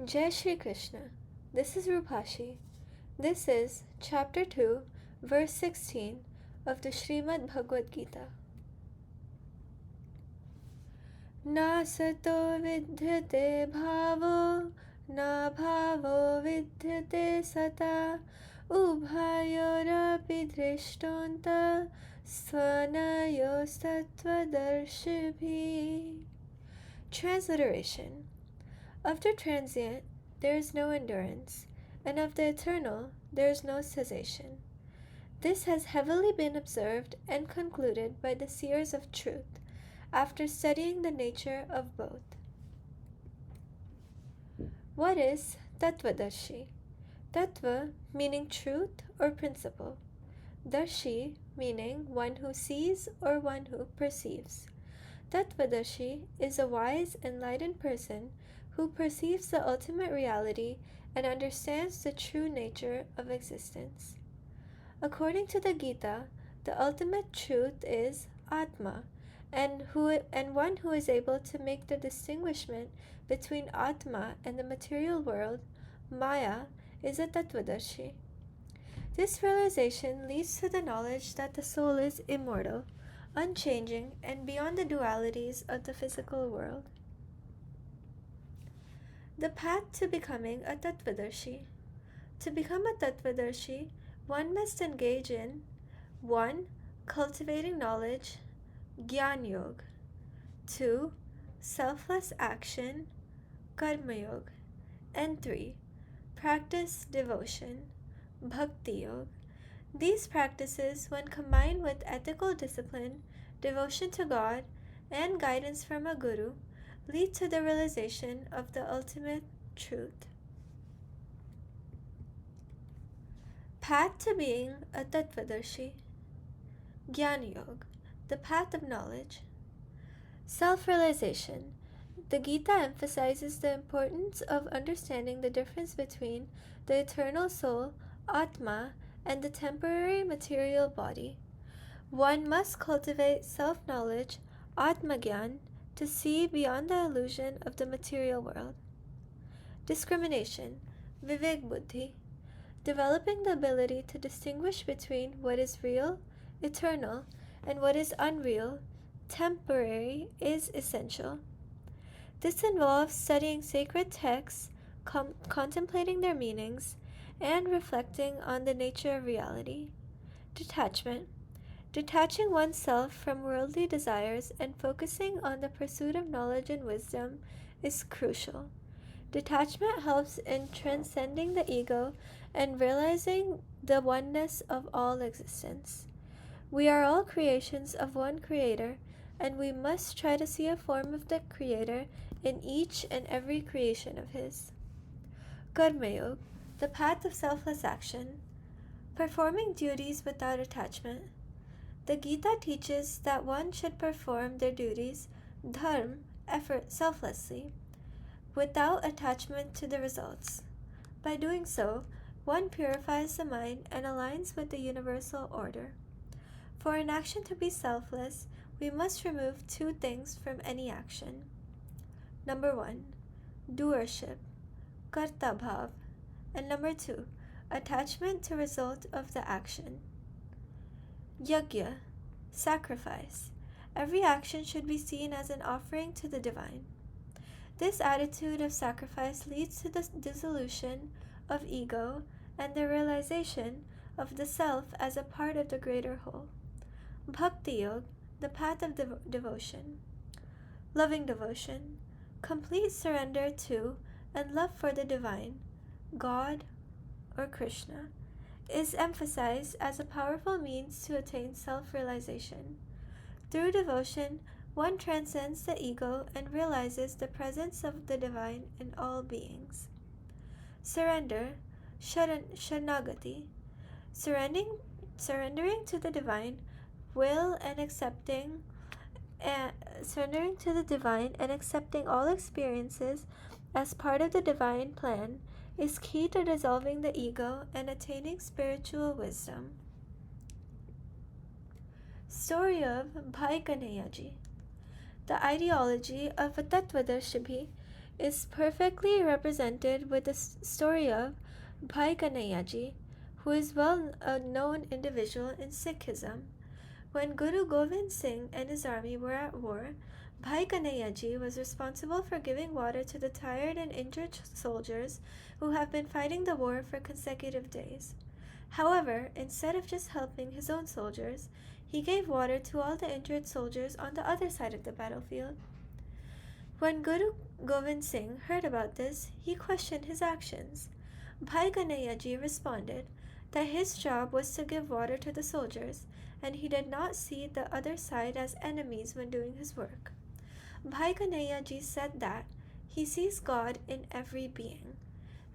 Jai Shri Krishna. This is Rupashi. This is Chapter 2, Verse 16 of the Shrimad Bhagavad Gita. Na sato vidyate bhavo, na bhavo vidyate sata, ubhayorapi drishtonta, svanayos tattvadarshabhi. Transliteration. Of the transient, there is no endurance, and of the eternal, there is no cessation. This has heavily been observed and concluded by the seers of truth, after studying the nature of both. What is Tattvadarshi? Tattva meaning truth or principle. Darshi meaning one who sees or one who perceives. Tattvadarshi is a wise, enlightened person who perceives the ultimate reality and understands the true nature of existence. According to the Gita, the ultimate truth is Atma, and one who is able to make the distinguishment between Atma and the material world, Maya, is a Tattvadarshi. This realization leads to the knowledge that the soul is immortal, unchanging, and beyond the dualities of the physical world. The path to becoming a Tattvadarshi. To become a Tattvadarshi, one must engage in 1. Cultivating knowledge, Jnana Yoga. 2. Selfless action, Karma Yoga. And 3. Practice devotion, Bhakti Yoga. These practices, when combined with ethical discipline, devotion to God, and guidance from a guru, lead to the realization of the ultimate truth. Path to being a Tattvadarshi. Jnana Yoga, the path of knowledge. Self-realization. The Gita emphasizes the importance of understanding the difference between the eternal soul, Atma, and the temporary material body. One must cultivate self-knowledge, Atmagyan, to see beyond the illusion of the material world. Discrimination, Vivek Buddhi. Developing the ability to distinguish between what is real, eternal, and what is unreal, temporary, is essential. This involves studying sacred texts, contemplating their meanings, and reflecting on the nature of reality. Detachment. Detaching oneself from worldly desires and focusing on the pursuit of knowledge and wisdom is crucial. Detachment helps in transcending the ego and realizing the oneness of all existence. We are all creations of one Creator, and we must try to see a form of the Creator in each and every creation of His. Karma Yoga, the path of selfless action. Performing duties without attachment. The Gita teaches that one should perform their duties, dharma, effort selflessly, without attachment to the results. By doing so, one purifies the mind and aligns with the universal order. For an action to be selfless, we must remove 2 things from any action. Number 1, doership, karta bhav, and number 2, attachment to result of the action. Yajna, sacrifice. Every action should be seen as an offering to the divine. This attitude of sacrifice leads to the dissolution of ego and the realization of the self as a part of the greater whole. Bhakti Yoga, the path of devotion. Loving devotion, complete surrender to and love for the divine, God or Krishna, is emphasized as a powerful means to attain self-realization. Through devotion, one transcends the ego and realizes the presence of the divine in all beings. Surrender, Sharanagati, surrendering to the divine will and surrendering to the divine and accepting all experiences as part of the divine plan is key to dissolving the ego and attaining spiritual wisdom. Story of Bhai Kanhaiyaji. The ideology of a Tattvadarshi is perfectly represented with the story of Bhai Kanayaji, who is well a known individual in Sikhism. When Guru Gobind Singh and his army were at war, Bhai Kanayaji was responsible for giving water to the tired and injured soldiers who have been fighting the war for consecutive days. However, instead of just helping his own soldiers, he gave water to all the injured soldiers on the other side of the battlefield. When Guru Gobind Singh heard about this, he questioned his actions. Bhai Ganayaji responded that his job was to give water to the soldiers, and he did not see the other side as enemies when doing his work. Bhai Ganayaji said that he sees God in every being,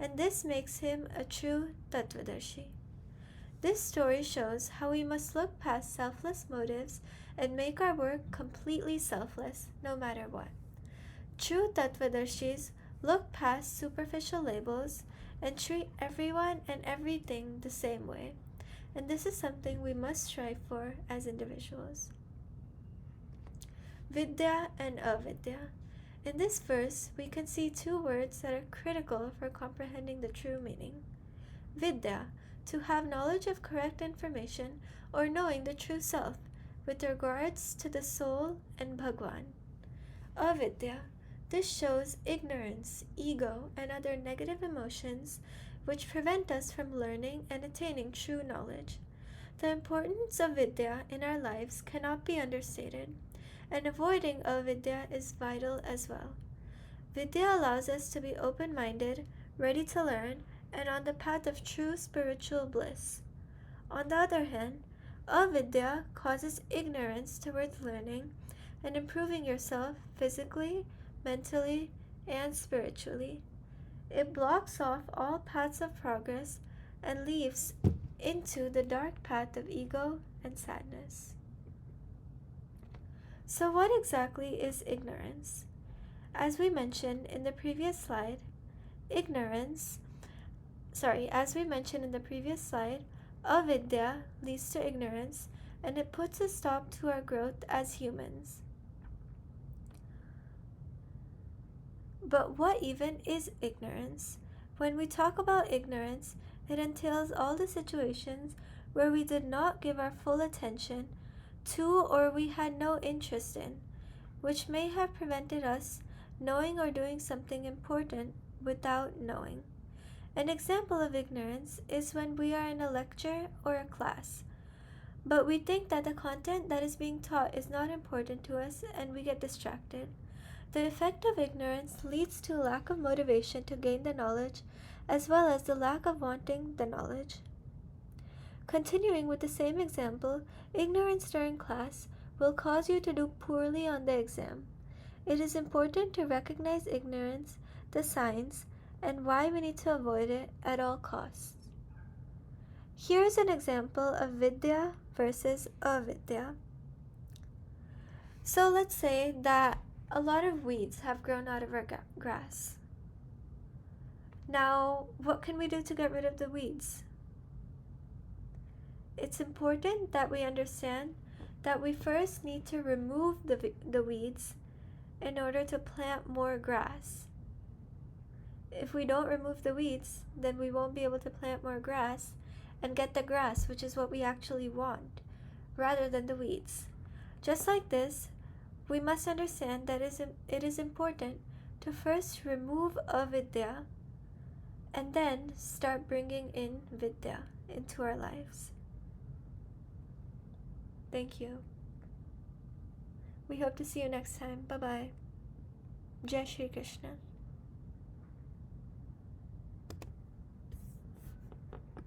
and this makes him a true Tattvadarshi. This story shows how we must look past selfless motives and make our work completely selfless, no matter what. True Tattvadarshis look past superficial labels and treat everyone and everything the same way, and this is something we must strive for as individuals. Vidya and Avidya. In this verse, we can see two words that are critical for comprehending the true meaning. Vidya, to have knowledge of correct information or knowing the true self with regards to the soul and Bhagwan. Avidya, this shows ignorance, ego, and other negative emotions which prevent us from learning and attaining true knowledge. The importance of Vidya in our lives cannot be understated, and avoiding avidya is vital as well. Vidya allows us to be open-minded, ready to learn, and on the path of true spiritual bliss. On the other hand, avidya causes ignorance towards learning and improving yourself physically, mentally, and spiritually. It blocks off all paths of progress and leads into the dark path of ego and sadness. So what exactly is ignorance? As we mentioned in the previous slide, avidya leads to ignorance, and it puts a stop to our growth as humans. But what even is ignorance? When we talk about ignorance, it entails all the situations where we did not give our full attention to or we had no interest in, which may have prevented us knowing or doing something important without knowing. An example of ignorance is when we are in a lecture or a class, but we think that the content that is being taught is not important to us and we get distracted. The effect of ignorance leads to a lack of motivation to gain the knowledge, as well as the lack of wanting the knowledge. Continuing with the same example, ignorance during class will cause you to do poorly on the exam. It is important to recognize ignorance, the signs, and why we need to avoid it at all costs. Here is an example of vidya versus avidya. So let's say that a lot of weeds have grown out of our grass. Now, what can we do to get rid of the weeds? It's important that we understand that we first need to remove the weeds in order to plant more grass. If we don't remove the weeds, then we won't be able to plant more grass and get the grass, which is what we actually want, rather than the weeds. Just like this, we must understand that it is important to first remove avidya and then start bringing in vidya into our lives. Thank you. We hope to see you next time. Bye-bye. Jai Shri Krishna.